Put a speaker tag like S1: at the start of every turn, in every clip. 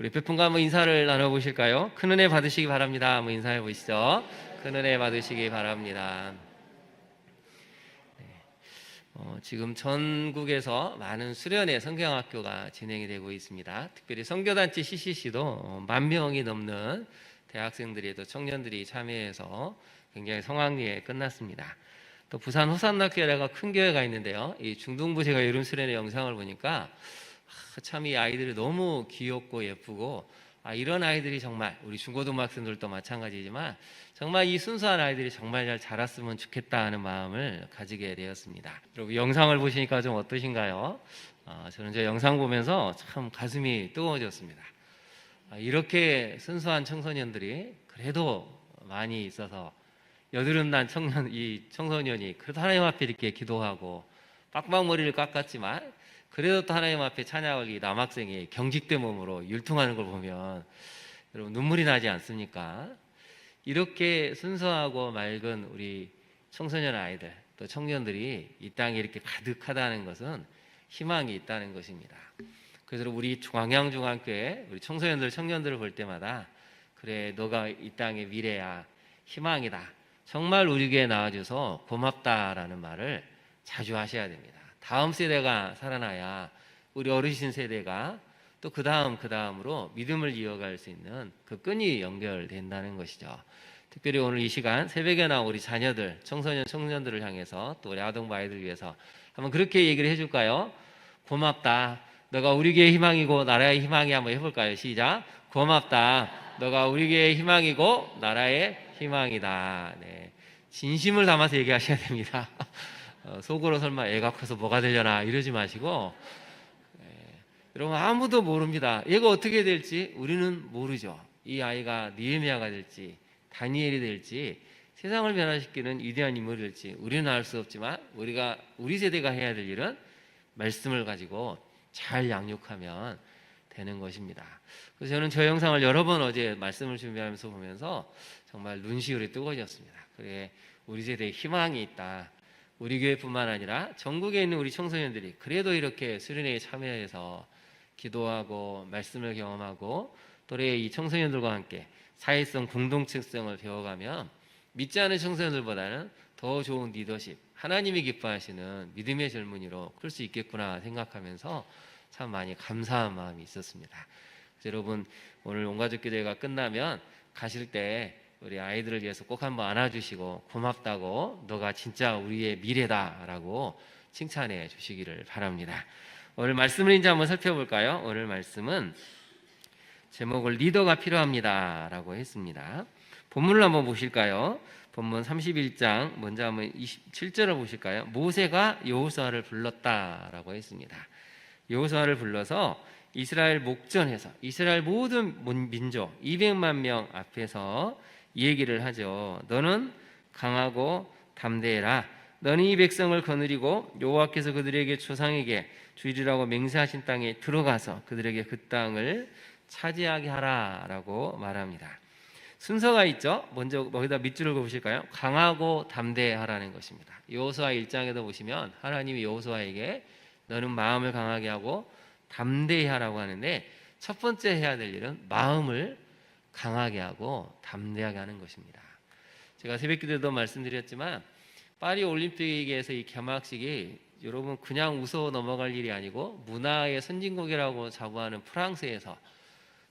S1: 우리 몇 분과 한번 인사를 나눠보실까요? 큰 은혜 받으시기 바랍니다. 한번 인사해 보시죠. 큰 은혜 받으시기 바랍니다. 지금 전국에서 많은 수련회 성경학교가 진행이 되고 있습니다. 특별히 선교단체 CCC도 10,000명이 넘는 대학생들이 또 청년들이 참여해서 굉장히 성황리에 끝났습니다. 또 부산 호산나교회라가 큰 교회가 있는데요. 이 중등부 제가 여름 수련회 영상을 보니까 참 이 아이들이 너무 귀엽고 예쁘고 이런 아이들이 정말 우리 중고등학생들도 마찬가지지만 정말 이 순수한 아이들이 정말 잘 자랐으면 좋겠다 하는 마음을 가지게 되었습니다. 여러분 영상을 보시니까 좀 어떠신가요? 저는 저 영상 보면서 참 가슴이 뜨거워졌습니다. 이렇게 순수한 청소년들이 그래도 많이 있어서 여드름 난 이 청소년이 그래도 하나님 앞에 이렇게 기도하고 빡빡머리를 깎았지만 그래도 또 하나님 앞에 찬양을 이 남학생이 경직된 몸으로 율동하는 걸 보면 여러분 눈물이 나지 않습니까? 이렇게 순수하고 맑은 우리 청소년 아이들 또 청년들이 이 땅에 이렇게 가득하다는 것은 희망이 있다는 것입니다. 그래서 우리 광양중앙교회 우리 청소년들 청년들을 볼 때마다 그래 너가 이 땅의 미래야 희망이다 정말 우리 교회에 나와줘서 고맙다라는 말을 자주 하셔야 됩니다. 다음 세대가 살아나야 우리 어르신 세대가 또 그 다음으로 믿음을 이어갈 수 있는 그 끈이 연결된다는 것이죠. 특별히 오늘 이 시간 새벽에 나온 우리 자녀들, 청소년, 청년들을 향해서 또 우리 아동부 아이들 위해서 한번 그렇게 얘기를 해줄까요? 고맙다. 너가 우리 교회의 희망이고 나라의 희망이 한번 해볼까요? 시작. 고맙다. 너가 우리 교회의 희망이고 나라의 희망이다. 네. 진심을 담아서 얘기하셔야 됩니다. 속으로 설마 애가 커서 뭐가 되려나 이러지 마시고 여러분 아무도 모릅니다. 얘가 어떻게 될지 우리는 모르죠. 이 아이가 느헤미야가 될지 다니엘이 될지 세상을 변화시키는 위대한 인물이 될지 우리는 알 수 없지만 우리 세대가 해야 될 일은 말씀을 가지고 잘 양육하면 되는 것입니다. 그래서 저는 저 영상을 여러 번 어제 말씀을 준비하면서 보면서 정말 눈시울이 뜨거워졌습니다. 그래 우리 세대에 희망이 있다. 우리 교회뿐만 아니라 전국에 있는 우리 청소년들이 그래도 이렇게 수련회에 참여해서 기도하고 말씀을 경험하고 또래 이 청소년들과 함께 사회성 공동체성을 배워가면 믿지 않은 청소년들보다는 더 좋은 리더십 하나님이 기뻐하시는 믿음의 젊은이로 클 수 있겠구나 생각하면서 참 많이 감사한 마음이 있었습니다. 여러분 오늘 온가족기도회가 끝나면 가실 때 우리 아이들을 위해서 꼭 한번 안아주시고 고맙다고 너가 진짜 우리의 미래다라고 칭찬해 주시기를 바랍니다. 오늘 말씀을 이제 한번 살펴볼까요? 오늘 말씀은 제목을 리더가 필요합니다 라고 했습니다. 본문을 한번 보실까요? 본문 31장 먼저 한번 27절을 보실까요? 모세가 여호수아를 불렀다라고 했습니다. 여호수아를 불러서 이스라엘 목전에서 이스라엘 모든 민족 200만 명 앞에서 이 얘기를 하죠. 너는 강하고 담대해라. 너는 이 백성을 거느리고 여호와께서 그들에게 조상에게 주리라고 맹세하신 땅에 들어가서 그들에게 그 땅을 차지하게 하라라고 말합니다. 순서가 있죠. 먼저 거기다 밑줄을 그으실까요? 강하고 담대하라는 것입니다. 여호수아 1장에도 보시면 하나님이 여호수아에게 너는 마음을 강하게 하고 담대히 하라고 하는데 첫 번째 해야 될 일은 마음을 강하게 하고 담대하게 하는 것입니다. 제가 새벽기도 때도 말씀드렸지만 파리 올림픽에서 이 개막식이 여러분 그냥 웃어 넘어갈 일이 아니고 문화의 선진국이라고 자부하는 프랑스에서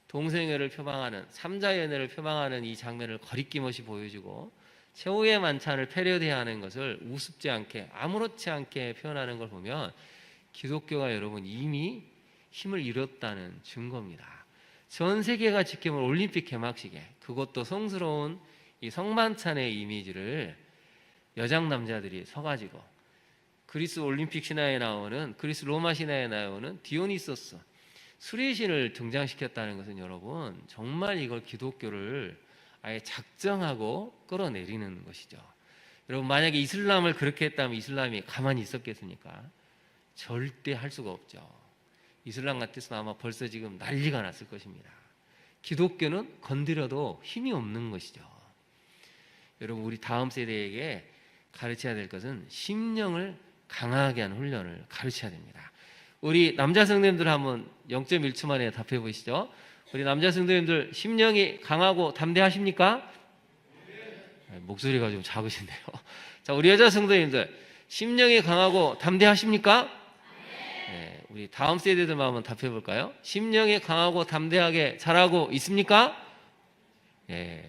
S1: 동성애를 표방하는 삼자연애를 표방하는 이 장면을 거리낌 없이 보여주고 최후의 만찬을 패러디하는 것을 우습지 않게 아무렇지 않게 표현하는 걸 보면 기독교가 여러분 이미 힘을 잃었다는 증거입니다. 전 세계가 지켜본 올림픽 개막식에 그것도 성스러운 이 성만찬의 이미지를 여장 남자들이 서가지고 그리스 올림픽 신화에 나오는 그리스 로마 신화에 나오는 디오니소스 수리의 신을 등장시켰다는 것은 여러분 정말 이걸 기독교를 아예 작정하고 끌어내리는 것이죠. 여러분 만약에 이슬람을 그렇게 했다면 이슬람이 가만히 있었겠습니까? 절대 할 수가 없죠. 이슬람 같았으면 아마 벌써 지금 난리가 났을 것입니다. 기독교는 건드려도 힘이 없는 것이죠. 여러분 우리 다음 세대에게 가르쳐야 될 것은 심령을 강하게 하는 훈련을 가르쳐야 됩니다. 우리 남자 성도님들 한번 0.1초 만에 답해 보시죠. 우리 남자 성도님들 심령이 강하고 담대하십니까? 목소리가 좀 작으신데요. 자, 우리 여자 성도님들 심령이 강하고 담대하십니까? 네, 우리 다음 세대들만 한번 답해 볼까요? 심령이 강하고 담대하게 자라고 있습니까? 네,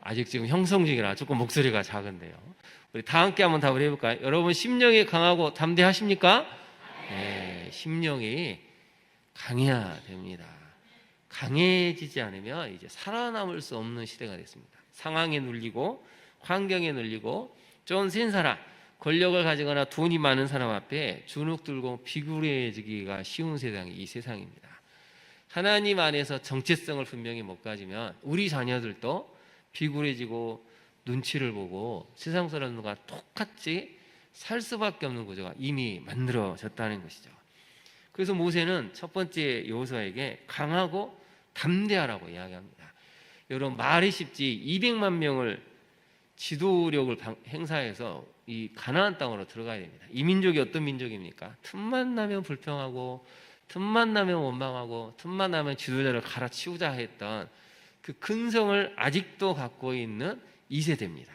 S1: 아직 지금 형성 중이라 조금 목소리가 작은데요. 우리 다 함께 한번 답을 해볼까요? 여러분 심령이 강하고 담대하십니까? 네, 심령이 강해야 됩니다. 강해지지 않으면 이제 살아남을 수 없는 시대가 됐습니다. 상황에 눌리고 환경에 눌리고 좀 센 사람, 권력을 가지거나 돈이 많은 사람 앞에 주눅 들고 비굴해지기가 쉬운 세상이 이 세상입니다. 하나님 안에서 정체성을 분명히 못 가지면 우리 자녀들도 비굴해지고 눈치를 보고 세상 사람들과 똑같이 살 수밖에 없는 구조가 이미 만들어졌다는 것이죠. 그래서 모세는 첫 번째 여호수아에게 강하고 담대하라고 이야기합니다. 여러분 말이 쉽지 200만 명을 지도력을 행사해서 이 가나안 땅으로 들어가야 됩니다. 이 민족이 어떤 민족입니까? 틈만 나면 불평하고 틈만 나면 원망하고 틈만 나면 지도자를 갈아치우자 했던 그 근성을 아직도 갖고 있는 2세대입니다.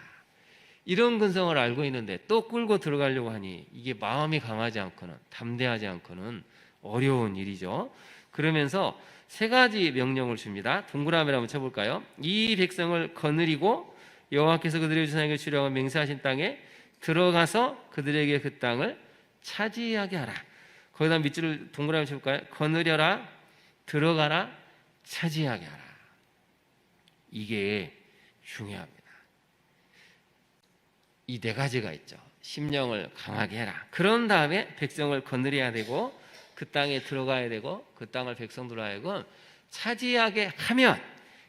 S1: 이런 근성을 알고 있는데 또 끌고 들어가려고 하니 이게 마음이 강하지 않고는 담대하지 않고는 어려운 일이죠. 그러면서 세 가지 명령을 줍니다. 동그라미를 한번 쳐볼까요? 이 백성을 거느리고 여호와께서 그들의 조상에게 주려고 맹세하신 땅에 들어가서 그들에게 그 땅을 차지하게 하라. 거기다 밑줄을 동그라미 쳐볼까요? 거느려라, 들어가라, 차지하게 하라. 이게 중요합니다. 이 네 가지가 있죠. 심령을 강하게 해라. 그런 다음에 백성을 거느려야 되고 그 땅에 들어가야 되고 그 땅을 백성들로 하여금 차지하게 하면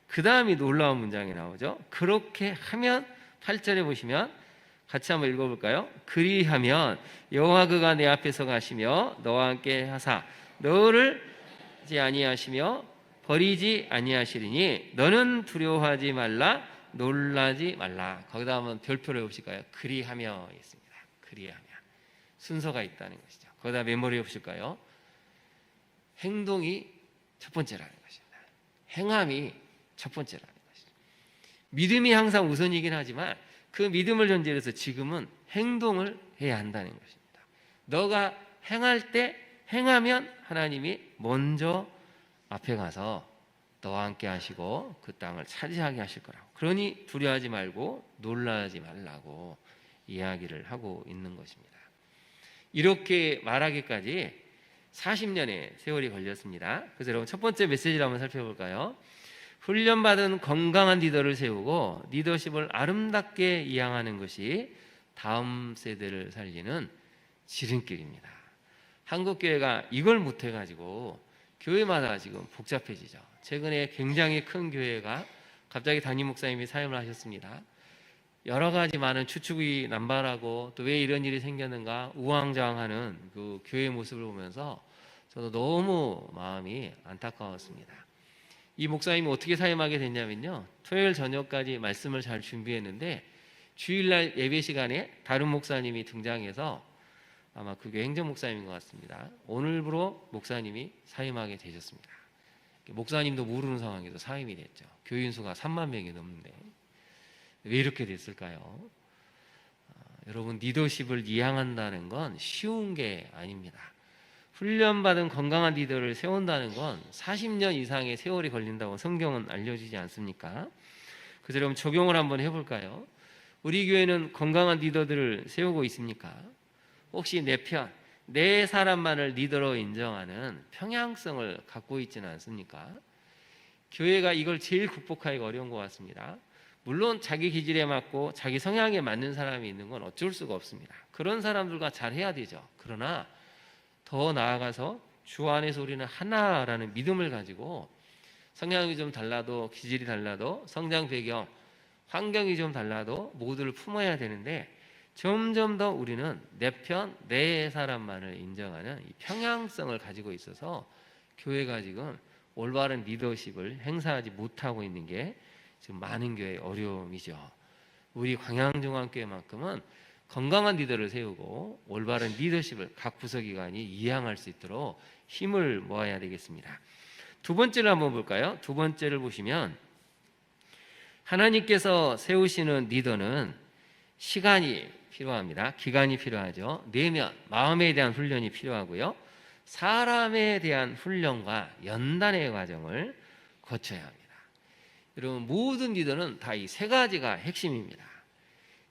S1: 그 다음이 놀라운 문장이 나오죠. 그렇게 하면 8절에 보시면 같이 한번 읽어볼까요? 그리하면 여호와 그가 내 앞에서 가시며 너와 함께 하사 너를 하지 아니하시며 버리지 아니하시리니 너는 두려워하지 말라 놀라지 말라. 거기다 한번 별표를 해보실까요? 그리하며 있습니다. 그리하면 순서가 있다는 것이죠. 거기다 메모리 해보실까요? 행동이 첫 번째라는 것입니다. 행함이 첫 번째라는 것이죠. 믿음이 항상 우선이긴 하지만 그 믿음을 전제로 해서 지금은 행동을 해야 한다는 것입니다. 너가 행할 때 행하면 하나님이 먼저 앞에 가서 너와 함께 하시고 그 땅을 차지하게 하실 거라고. 그러니 두려워하지 말고 놀라지 말라고 이야기를 하고 있는 것입니다. 이렇게 말하기까지 40년의 세월이 걸렸습니다. 그래서 여러분 첫 번째 메시지를 한번 살펴볼까요? 훈련받은 건강한 리더를 세우고 리더십을 아름답게 이양하는 것이 다음 세대를 살리는 지름길입니다. 한국교회가 이걸 못해가지고 교회마다 지금 복잡해지죠. 최근에 굉장히 큰 교회가 갑자기 담임 목사님이 사임을 하셨습니다. 여러 가지 많은 추측이 남발하고 또 왜 이런 일이 생겼는가 우왕좌왕하는 그 교회의 모습을 보면서 저도 너무 마음이 안타까웠습니다. 이 목사님이 어떻게 사임하게 됐냐면요, 토요일 저녁까지 말씀을 잘 준비했는데 주일날 예배 시간에 다른 목사님이 등장해서 아마 그게 행정 목사님인 것 같습니다. 오늘부로 목사님이 사임하게 되셨습니다. 목사님도 모르는 상황에서 사임이 됐죠. 교인 수가 3만 명이 넘는데 왜 이렇게 됐을까요? 여러분 리더십을 이양한다는 건 쉬운 게 아닙니다. 훈련받은 건강한 리더를 세운다는 건 40년 이상의 세월이 걸린다고 성경은 알려주지 않습니까? 그래서 여러분 적용을 한번 해볼까요? 우리 교회는 건강한 리더들을 세우고 있습니까? 혹시 내 편, 내 사람만을 리더로 인정하는 평양성을 갖고 있지는 않습니까? 교회가 이걸 제일 극복하기가 어려운 것 같습니다. 물론 자기 기질에 맞고 자기 성향에 맞는 사람이 있는 건 어쩔 수가 없습니다. 그런 사람들과 잘 해야 되죠. 그러나 더 나아가서 주 안에서 우리는 하나라는 믿음을 가지고 성향이 좀 달라도 기질이 달라도 성장 배경, 환경이 좀 달라도 모두를 품어야 되는데 점점 더 우리는 내 편, 내 사람만을 인정하는 이 평양성을 가지고 있어서 교회가 지금 올바른 리더십을 행사하지 못하고 있는 게 지금 많은 교회의 어려움이죠. 우리 광양중앙교회만큼은 건강한 리더를 세우고 올바른 리더십을 각 부서기관이 이양할 수 있도록 힘을 모아야 되겠습니다. 두 번째를 한번 볼까요? 두 번째를 보시면 하나님께서 세우시는 리더는 시간이 필요합니다. 기간이 필요하죠. 내면, 마음에 대한 훈련이 필요하고요. 사람에 대한 훈련과 연단의 과정을 거쳐야 합니다. 여러분, 모든 리더는 다 이 세 가지가 핵심입니다.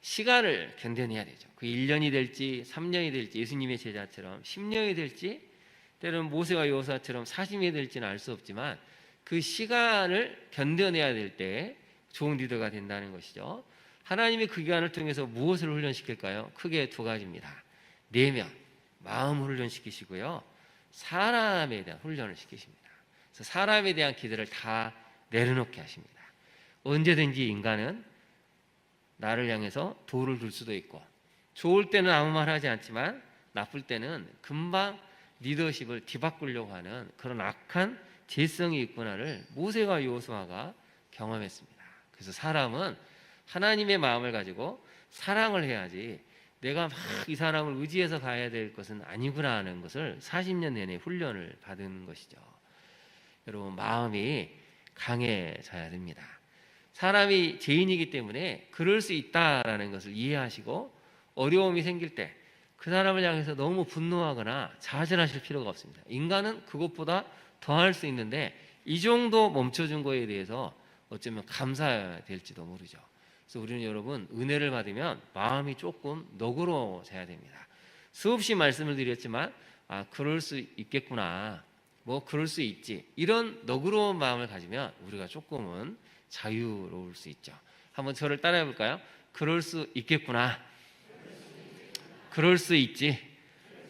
S1: 시간을 견뎌내야 되죠. 그 1년이 될지 3년이 될지 예수님의 제자처럼 10년이 될지 때로는 모세와 여호수아처럼 40년이 될지는 알 수 없지만 그 시간을 견뎌내야 될 때 좋은 리더가 된다는 것이죠. 하나님이 그 기간을 통해서 무엇을 훈련시킬까요? 크게 두 가지입니다. 내면, 마음을 훈련시키시고요. 사람에 대한 훈련을 시키십니다. 그래서 사람에 대한 기대를 다 내려놓게 하십니다. 언제든지 인간은 나를 향해서 돌을 둘 수도 있고 좋을 때는 아무 말 하지 않지만 나쁠 때는 금방 리더십을 뒤바꾸려고 하는 그런 악한 죄성이 있구나를 모세와 여호수아가 경험했습니다. 그래서 사람은 하나님의 마음을 가지고 사랑을 해야지 내가 막 이 사람을 의지해서 가야 될 것은 아니구나 하는 것을 40년 내내 훈련을 받은 것이죠. 여러분, 마음이 강해져야 됩니다. 사람이 죄인이기 때문에 그럴 수 있다라는 것을 이해하시고 어려움이 생길 때 그 사람을 향해서 너무 분노하거나 자진하실 필요가 없습니다. 인간은 그것보다 더 할 수 있는데 이 정도 멈춰준 거에 대해서 어쩌면 감사해야 될지도 모르죠. 그래서 우리는 여러분 은혜를 받으면 마음이 조금 너그러워져야 됩니다. 수없이 말씀을 드렸지만 그럴 수 있겠구나, 뭐 그럴 수 있지, 이런 너그러운 마음을 가지면 우리가 조금은 자유로울 수 있죠. 한번 저를 따라해 볼까요? 그럴 수 있겠구나, 그럴 수 있지.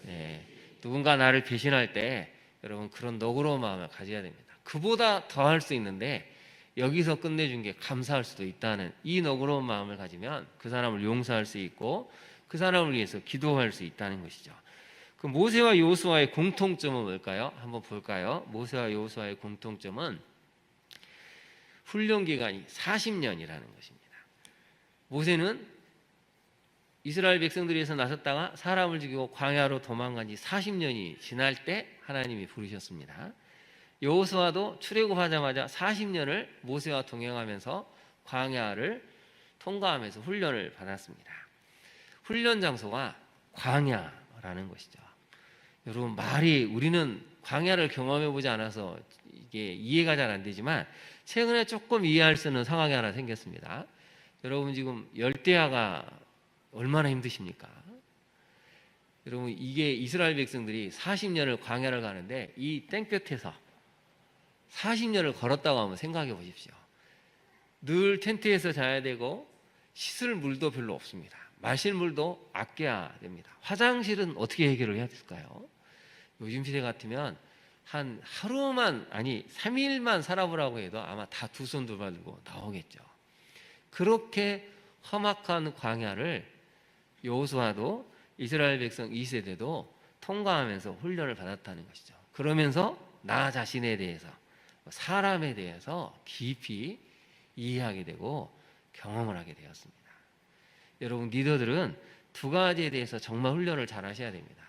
S1: 네. 누군가 나를 배신할 때 여러분 그런 너그러운 마음을 가져야 됩니다. 그보다 더 할 수 있는데 여기서 끝내준 게 감사할 수도 있다는 이 너그러운 마음을 가지면 그 사람을 용서할 수 있고 그 사람을 위해서 기도할 수 있다는 것이죠. 그 모세와 여호수아의 공통점은 뭘까요? 한번 볼까요? 모세와 여호수아의 공통점은 훈련 기간이 40년이라는 것입니다. 모세는 이스라엘 백성들에서 나섰다가 사람을 죽이고 광야로 도망간 지 40년이 지날 때 하나님이 부르셨습니다. 여호수아도 출애굽하자마자 40년을 모세와 동행하면서 광야를 통과하면서 훈련을 받았습니다. 훈련 장소가 광야라는 것이죠. 여러분, 말이 우리는 광야를 경험해 보지 않아서 이게 이해가 잘 안 되지만 최근에 조금 이해할 수 있는 상황이 하나 생겼습니다. 여러분, 지금 열대야가 얼마나 힘드십니까? 여러분, 이게 이스라엘 백성들이 40년을 광야를 가는데 이 땡볕에서 40년을 걸었다고 한번 생각해 보십시오. 늘 텐트에서 자야 되고 씻을 물도 별로 없습니다. 마실 물도 아껴야 됩니다. 화장실은 어떻게 해결을 해야 될까요? 요즘 시대 같으면 한 하루만, 아니 3일만 살아보라고 해도 아마 다 두 손 두 발 들고 나오겠죠. 그렇게 험악한 광야를 여호수아도 이스라엘 백성 2세대도 통과하면서 훈련을 받았다는 것이죠. 그러면서 나 자신에 대해서, 사람에 대해서 깊이 이해하게 되고 경험을 하게 되었습니다. 여러분, 리더들은 두 가지에 대해서 정말 훈련을 잘 하셔야 됩니다.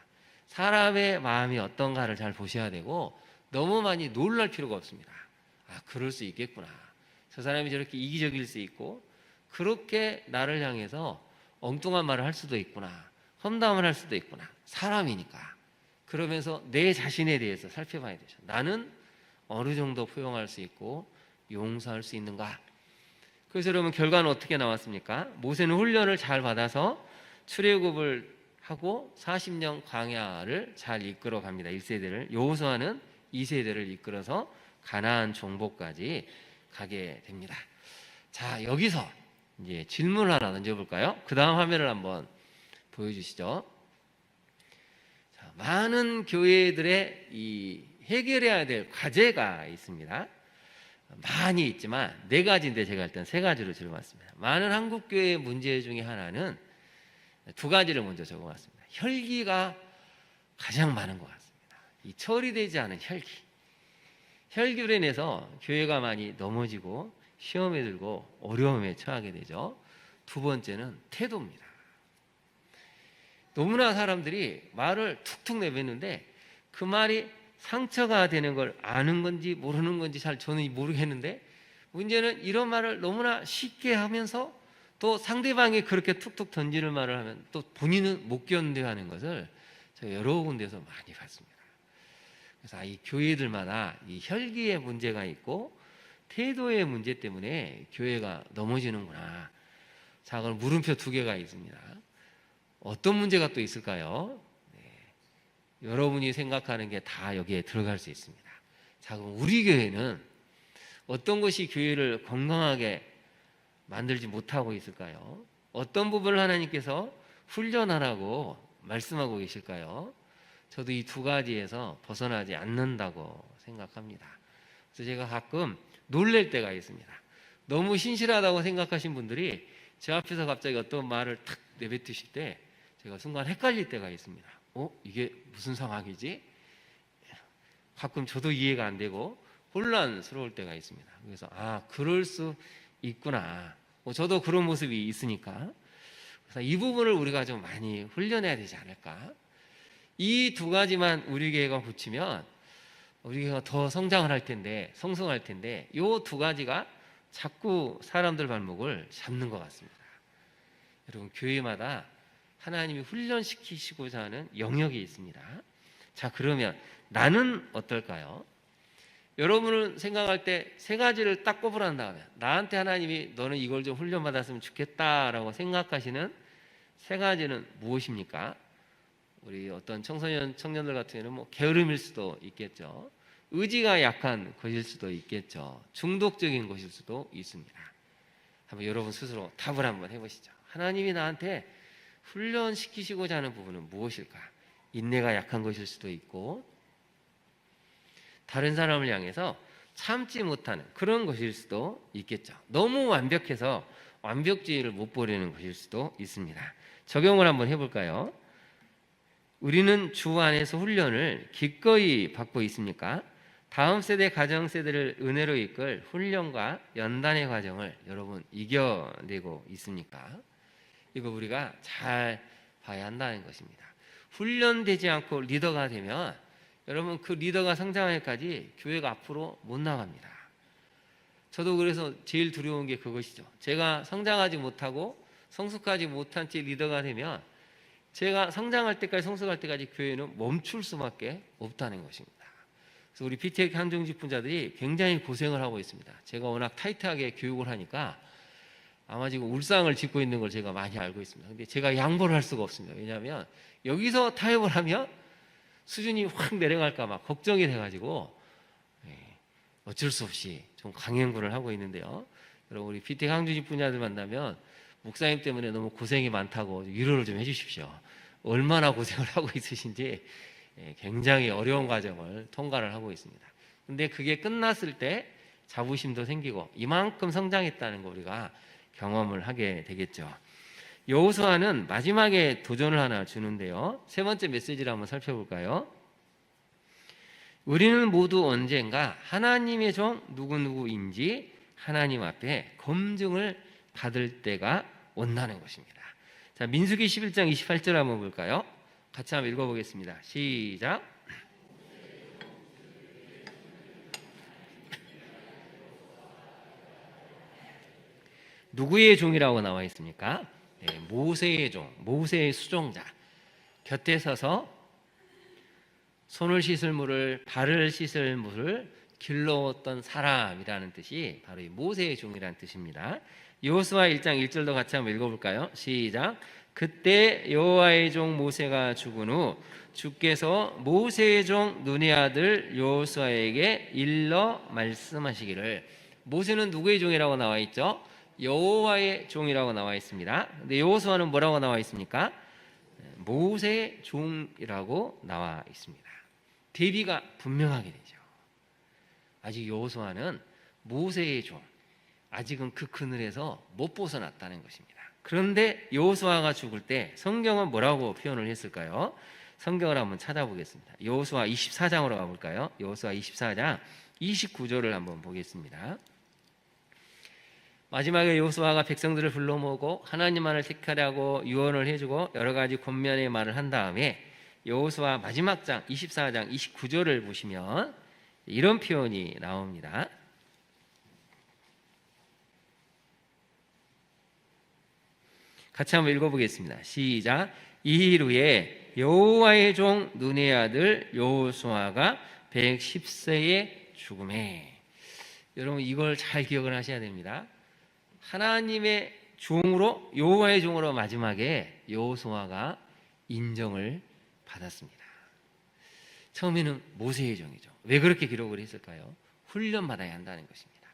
S1: 사람의 마음이 어떤가를 잘 보셔야 되고 너무 많이 놀랄 필요가 없습니다. 그럴 수 있겠구나, 저 사람이 저렇게 이기적일 수 있고 그렇게 나를 향해서 엉뚱한 말을 할 수도 있구나, 험담을 할 수도 있구나, 사람이니까. 그러면서 내 자신에 대해서 살펴봐야 되죠. 나는 어느 정도 포용할 수 있고 용서할 수 있는가. 그래서 여러분, 결과는 어떻게 나왔습니까? 모세는 훈련을 잘 받아서 출애굽을 하고 40년 광야를 잘 이끌어 갑니다. 1세대를. 여호수아는 2세대를 이끌어서 가나안 정복까지 가게 됩니다. 자, 여기서 이제 질문을 하나 던져볼까요? 그 다음 화면을 한번 보여주시죠. 자, 많은 교회들의 이 해결해야 될 과제가 있습니다. 많이 있지만 네 가지인데 제가 일단 세 가지로 적어봤습니다. 많은 한국 교회의 문제 중에 하나는 두 가지를 먼저 적어봤습니다. 혈기가 가장 많은 것 같습니다. 이 처리되지 않은 혈기. 혈기로 인해서 교회가 많이 넘어지고 시험에 들고 어려움에 처하게 되죠. 두 번째는 태도입니다. 너무나 사람들이 말을 툭툭 내뱉는데 그 말이 상처가 되는 걸 아는 건지 모르는 건지 잘 저는 모르겠는데, 문제는 이런 말을 너무나 쉽게 하면서 또 상대방이 그렇게 툭툭 던지는 말을 하면 또 본인은 못 견뎌하는 것을 제가 여러 군데서 많이 봤습니다. 그래서 이 교회들마다 이 혈기의 문제가 있고 태도의 문제 때문에 교회가 넘어지는구나. 자, 그럼 물음표 2개가 있습니다. 어떤 문제가 또 있을까요? 네. 여러분이 생각하는 게 다 여기에 들어갈 수 있습니다. 자, 그럼 우리 교회는 어떤 것이 교회를 건강하게 만들지 못하고 있을까요? 어떤 부분을 하나님께서 훈련하라고 말씀하고 계실까요? 저도 이 2가지에서 벗어나지 않는다고 생각합니다. 그래서 제가 가끔 놀랄 때가 있습니다. 너무 신실하다고 생각하신 분들이 제 앞에서 갑자기 어떤 말을 탁 내뱉으실 때 제가 순간 헷갈릴 때가 있습니다. 이게 무슨 상황이지? 가끔 저도 이해가 안 되고 혼란스러울 때가 있습니다. 그래서 그럴 수 있구나. 저도 그런 모습이 있으니까. 그래서 이 부분을 우리가 좀 많이 훈련해야 되지 않을까. 이 2가지만 우리 교회가 붙이면 우리 교회가 더 성장을 할 텐데, 성숙할 텐데, 이 2가지가 자꾸 사람들 발목을 잡는 것 같습니다. 여러분, 교회마다 하나님이 훈련시키시고자 하는 영역이 있습니다. 자, 그러면 나는 어떨까요? 여러분은 생각할 때 3가지를 딱 꼽으란 다음에 나한테 하나님이 너는 이걸 좀 훈련받았으면 좋겠다라고 생각하시는 3가지는 무엇입니까? 우리 어떤 청년들 같은 경우는 게으름일 수도 있겠죠. 의지가 약한 것일 수도 있겠죠. 중독적인 것일 수도 있습니다. 한번 여러분 스스로 답을 한번 해보시죠. 하나님이 나한테 훈련시키시고자 하는 부분은 무엇일까? 인내가 약한 것일 수도 있고, 다른 사람을 향해서 참지 못하는 그런 것일 수도 있겠죠. 너무 완벽해서 완벽주의를 못 버리는 것일 수도 있습니다. 적용을 한번 해볼까요? 우리는 주 안에서 훈련을 기꺼이 받고 있습니까? 다음 세대 가정 세대를 은혜로 이끌 훈련과 연단의 과정을 여러분 이겨내고 있습니까? 이거 우리가 잘 봐야 한다는 것입니다. 훈련되지 않고 리더가 되면 여러분 그 리더가 성장하기까지 교회가 앞으로 못 나갑니다. 저도 그래서 제일 두려운 게 그것이죠. 제가 성장하지 못하고 성숙하지 못한 채 리더가 되면 제가 성장할 때까지 성숙할 때까지 교회는 멈출 수밖에 없다는 것입니다. 그래서 우리 PTX 한중 집분자들이 굉장히 고생을 하고 있습니다. 제가 워낙 타이트하게 교육을 하니까 아마 지금 울상을 짓고 있는 걸 제가 많이 알고 있습니다. 근데 제가 양보를 할 수가 없습니다. 왜냐하면 여기서 타협을 하면 수준이 확 내려갈까 봐 걱정이 돼가지고 어쩔 수 없이 좀 강행군을 하고 있는데요. 여러분 우리 PTX 한중 집분자들 만나면 목사님 때문에 너무 고생이 많다고 위로를 좀 해주십시오. 얼마나 고생을 하고 있으신지 굉장히 어려운 과정을 통과를 하고 있습니다. 근데 그게 끝났을 때 자부심도 생기고 이만큼 성장했다는 거 우리가 경험을 하게 되겠죠. 여호수아는 마지막에 도전을 하나 주는데요. 3번째 메시지를 한번 살펴볼까요? 우리는 모두 언젠가 하나님의 종 누구누구인지 하나님 앞에 검증을 받을 때가 온다는 것입니다. 자, 민수기 11장 28절 한번 볼까요? 같이 한번 읽어보겠습니다. 시작. 누구의 종이라고 나와 있습니까? 네, 모세의 종, 모세의 수종자. 곁에 서서 손을 씻을 물을, 발을 씻을 물을 길러왔던 사람이라는 뜻이 바로 이 모세의 종이라는 뜻입니다. 여호수아 1장 1절도 같이 한번 읽어볼까요? 시작. 그때 여호와의 종 모세가 죽은 후 주께서 모세의 종 눈의 아들 여호수아에게 일러 말씀하시기를. 모세는 누구의 종이라고 나와 있죠? 여호와의 종이라고 나와 있습니다. 근데 여호수아는 뭐라고 나와 있습니까? 모세의 종이라고 나와 있습니다. 대비가 분명하게 되죠. 아직 여호수아는 모세의 종, 아직은 그 그늘에서 못 벗어났다는 것입니다. 그런데 여호수아가 죽을 때 성경은 뭐라고 표현을 했을까요? 성경을 한번 찾아보겠습니다. 여호수아 24장으로 가볼까요? 여호수아 24장 29절을 한번 보겠습니다. 마지막에 여호수아가 백성들을 불러 모으고 하나님만을 택하라고 유언을 해주고 여러 가지 권면의 말을 한 다음에 여호수아 마지막 장 24장 29절을 보시면 이런 표현이 나옵니다. 같이 한번 읽어보겠습니다. 시작. 이 일 후에 여호와의 종 눈의 아들 여호수아가 110세에 죽음에. 여러분 이걸 잘 기억을 하셔야 됩니다. 하나님의 종으로, 여호와의 종으로 마지막에 여호수아가 인정을 받았습니다. 처음에는 모세의 종이죠. 왜 그렇게 기록을 했을까요? 훈련받아야 한다는 것입니다.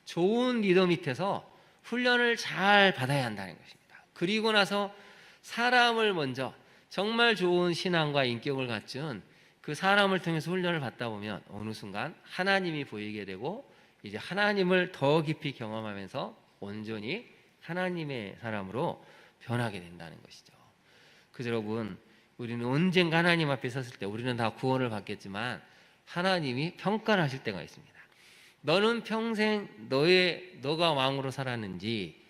S1: 좋은 리더 밑에서 훈련을 잘 받아야 한다는 것입니다. 그리고 나서 사람을 먼저, 정말 좋은 신앙과 인격을 갖춘 그 사람을 통해서 훈련을 받다 보면 어느 순간 하나님이 보이게 되고 이제 하나님을 더 깊이 경험하면서 온전히 하나님의 사람으로 변하게 된다는 것이죠. 그래서 여러분, 우리는 언젠가 하나님 앞에 섰을 때 우리는 다 구원을 받겠지만 하나님이 평가를 하실 때가 있습니다. 너는 평생 너가 왕으로 살았는지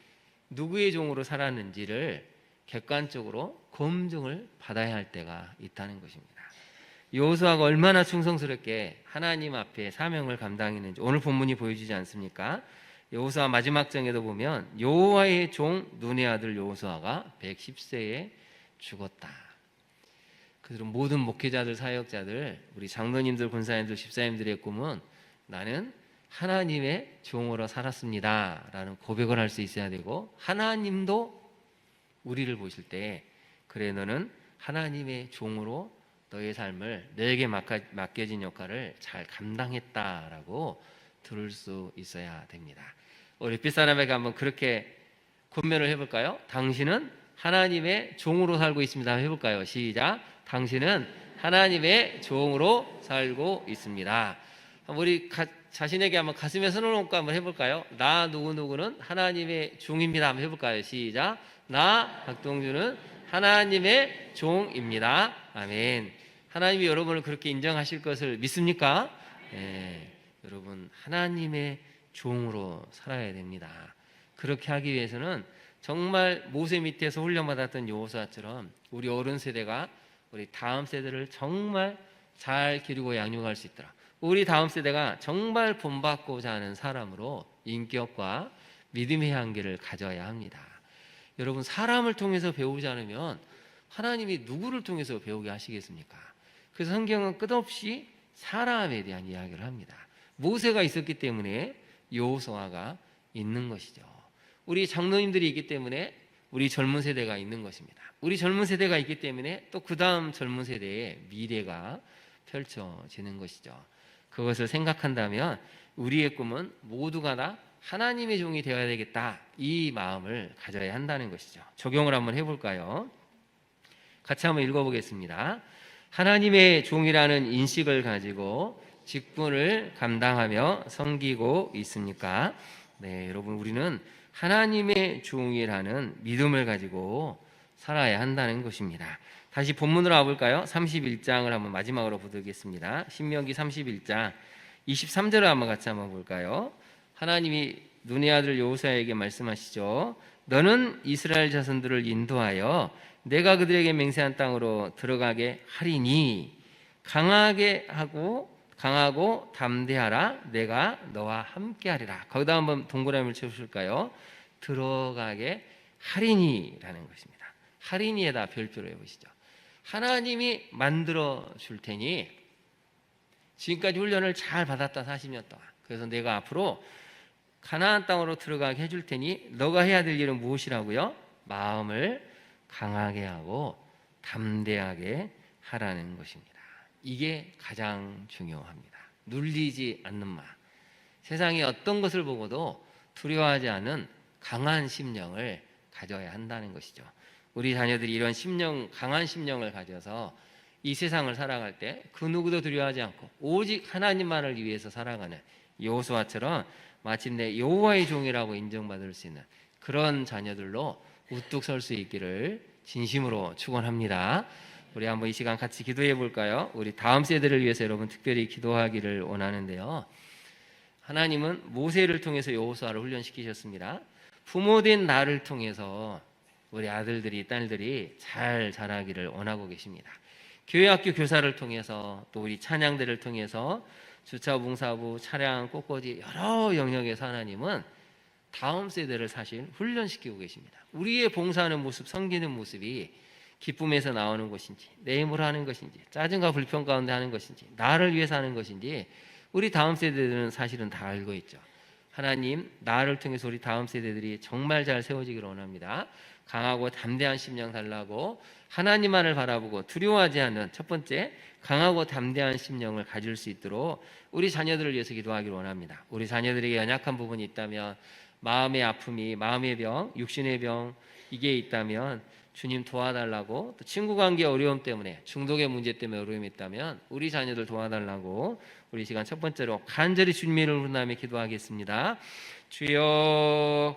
S1: 누구의 종으로 살았는지를 객관적으로 검증을 받아야 할 때가 있다는 것입니다. 여호수아가 얼마나 충성스럽게 하나님 앞에 사명을 감당했는지 오늘 본문이 보여주지 않습니까? 여호수아 마지막 장에도 보면 여호와의 종 눈의 아들 여호수아가 110세에 죽었다. 그래서 모든 목회자들, 사역자들, 우리 장로님들, 권사님들, 집사님들의 꿈은 나는 하나님의 종으로 살았습니다 라는 고백을 할 수 있어야 되고, 하나님도 우리를 보실 때 그래 너는 하나님의 종으로 너의 삶을 너에게 맡겨진 역할을 잘 감당했다라고 들을 수 있어야 됩니다. 우리 햇빛사람에게 한번 그렇게 권면을 해볼까요? 당신은 하나님의 종으로 살고 있습니다. 해볼까요? 시작. 당신은 하나님의 종으로 살고 있습니다. 우리 자신에게 한번 가슴에 손을 얹고 한번 해볼까요? 나 누구누구는 하나님의 종입니다. 한번 해볼까요? 시작. 나 박동주는 하나님의 종입니다. 아멘. 하나님이 여러분을 그렇게 인정하실 것을 믿습니까? 네. 여러분 하나님의 종으로 살아야 됩니다. 그렇게 하기 위해서는 정말 모세 밑에서 훈련받았던 여호수아처럼 우리 어른 세대가 우리 다음 세대를 정말 잘 기르고 양육할 수 있도록, 우리 다음 세대가 정말 본받고자 하는 사람으로 인격과 믿음의 향기를 가져야 합니다. 여러분 사람을 통해서 배우지 않으면 하나님이 누구를 통해서 배우게 하시겠습니까? 그래서 성경은 끝없이 사람에 대한 이야기를 합니다. 모세가 있었기 때문에 여호수아가 있는 것이죠. 우리 장로님들이 있기 때문에 우리 젊은 세대가 있는 것입니다. 우리 젊은 세대가 있기 때문에 또 그 다음 젊은 세대의 미래가 펼쳐지는 것이죠. 그것을 생각한다면 우리의 꿈은 모두가 다 하나님의 종이 되어야 되겠다, 이 마음을 가져야 한다는 것이죠. 적용을 한번 해볼까요? 같이 한번 읽어보겠습니다. 하나님의 종이라는 인식을 가지고 직분을 감당하며 섬기고 있습니까? 네, 여러분 우리는 하나님의 종이라는 믿음을 가지고 살아야 한다는 것입니다. 다시 본문으로 와볼까요? 31장을 한번 마지막으로 보겠습니다. 신명기 31장 23절을 한번 같이 한번 볼까요? 하나님이 눈의 아들 여호수아에게 말씀하시죠. 너는 이스라엘 자손들을 인도하여 내가 그들에게 맹세한 땅으로 들어가게 하리니 강하고 담대하라. 내가 너와 함께하리라. 거기다 한번 동그라미를 쳐주실까요? 들어가게 하리니라는 것입니다. 하리니에다 별표를 해보시죠. 하나님이 만들어 줄 테니 지금까지 훈련을 잘 받았다 40년 동안. 그래서 내가 앞으로 가나안 땅으로 들어가게 해줄 테니 너가 해야 될 일은 무엇이라고요? 마음을 강하게 하고 담대하게 하라는 것입니다. 이게 가장 중요합니다. 눌리지 않는 마음. 세상에 어떤 것을 보고도 두려워하지 않은 강한 심령을 가져야 한다는 것이죠. 우리 자녀들이 이런 강한 심령을 가져서 이 세상을 살아갈 때 그 누구도 두려워하지 않고 오직 하나님만을 위해서 살아가는 여호수아처럼 마침내 여호와의 종이라고 인정받을 수 있는 그런 자녀들로 우뚝 설 수 있기를 진심으로 축원합니다. 우리 한번 이 시간 같이 기도해 볼까요? 우리 다음 세대를 위해서 여러분 특별히 기도하기를 원하는데요. 하나님은 모세를 통해서 여호수아를 훈련시키셨습니다. 부모된 나를 통해서 우리 아들들이, 딸들이 잘 자라기를 원하고 계십니다. 교회학교 교사를 통해서 또 우리 찬양대를 통해서 주차봉사부, 차량, 꽃꽂이 여러 영역에서 하나님은 다음 세대를 사실 훈련시키고 계십니다. 우리의 봉사하는 모습, 섬기는 모습이 기쁨에서 나오는 것인지, 내 힘으로 하는 것인지, 짜증과 불평 가운데 하는 것인지, 나를 위해서 하는 것인지 우리 다음 세대들은 사실은 다 알고 있죠. 하나님, 나를 통해서 우리 다음 세대들이 정말 잘 세워지기를 원합니다. 강하고 담대한 심령 달라고 하나님만을 바라보고 두려워하지 않는 첫 번째 강하고 담대한 심령을 가질 수 있도록 우리 자녀들을 위해서 기도하기를 원합니다. 우리 자녀들에게 연약한 부분이 있다면, 마음의 아픔이, 마음의 병, 육신의 병 이게 있다면 주님 도와달라고, 또 친구 관계 어려움 때문에, 중독의 문제 때문에 어려움이 있다면 우리 자녀들 도와달라고 우리 시간 첫 번째로 간절히 주님의 이름으로 기도하겠습니다. 주여